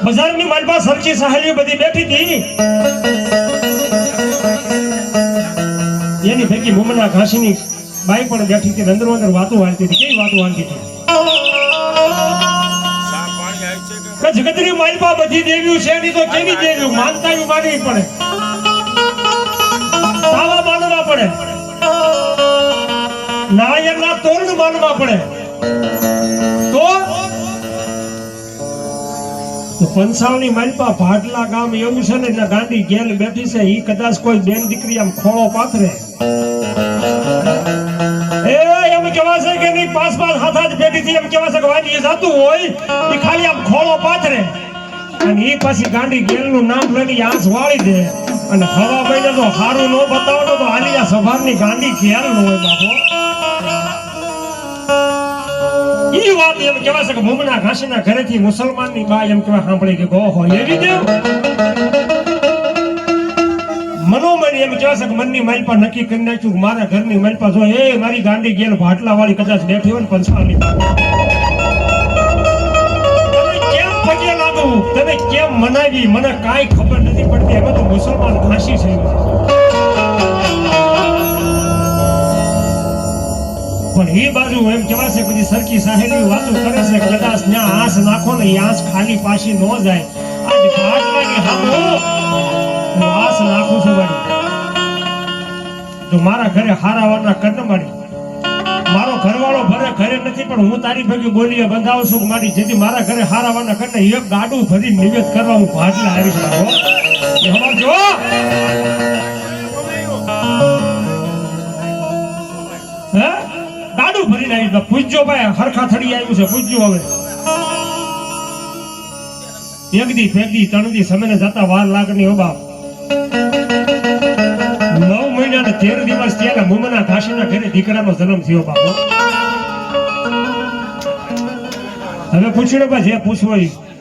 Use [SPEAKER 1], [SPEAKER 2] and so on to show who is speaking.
[SPEAKER 1] બજારની માલપા સરખી સહેલીઓ બધી બેઠી હતી એની ભેગી મુમના ઘાસીની બાઈ પણ બેઠી હતી અંદર અંદર વાતો હાલતી હતી કેવી વાતો હાલતી હતી જગતની માલપા બધી દેવીઓ છે એની તો કેવી દેવીઓ માનતા માનવી પડે તાવા માનવા પડે નાયરના તોરણ માનવા પડે તો પંસાવની માલપા ભાટલા ગામ એવું છે ને એટલે ગાંડી ગેલ બેઠી છે ઈ કદાચ કોઈ બેન દીકરી આમ ખોળો પાથરે એમ કેવા છે કે નહીં પાંચ હાથ જ બેઠી થી એમ કેવા છે કે વાજી જાતું હોય ઈ ખાલી આમ ખોળો પાથરે અને ઈ પાછી ગાંડી ગેલ નું નામ લઈને આંસ વાળી દે અને હવા મહિને તો હારું ન બતાવો તો હાલી આ સભારની ગાંડી ગેલ નો હોય બાપો ઈ વાત એમ કેવા છે કે મુમના ઘાસીના ઘરેથી મુસલમાનની બા એમ કેવા સાંભળી કે ઓહો એવી દેવ મનોમન એમ કેવા છે કે મનની માલપા નક્કી કરી નાખ્યું મારા ઘરની માલપા જો એ મારી ગાંડી ગેલ ભાટલા વાળી કદાચ બેઠી હોય ને પંચાળની તને કેમ પગે લાગુ તને કેમ મનાવી મને કાંઈ ખબર નથી પડતી એમાં તો મુસલમાન ઘાસી છે પણ એ બાજુ એમ કેવા છે બધી સરખી સાહેબની વાતો કરે છે કદાચ ત્યાં આંસ નાખો ને એ આંસ ખાલી પાછી ન જાય આજ ભાટલાની હામો હું આંસ નાખું છું મારી જો મારા ઘરે હારાવાના કર મારી મારો ઘરવાળો ભરે ઘરે નથી પણ હું તારી ભેગી બોલીએ બંધાવું છું મારી જેથી મારા ઘરે હારાવાના કરને એક ગાડું ભરી નિવેદ કરવા હું ભાટલા આવીશ મારો સમજો હે ગાડું ભરીને આવી પૂજ્યો ભાઈ હરખા થડી આવ્યું છે પૂજ્યો હવે એકદી ફેકદી ત્રણદી સમયને જતા વાર લાગની હો બાપ 9 મહિના ને 13 દિવસ થયા મુમના ઘાસીના ઘરે દીકરાનો જન્મ થયો બાપો હવે પૂછ્યું ભાઈ જે પૂછવું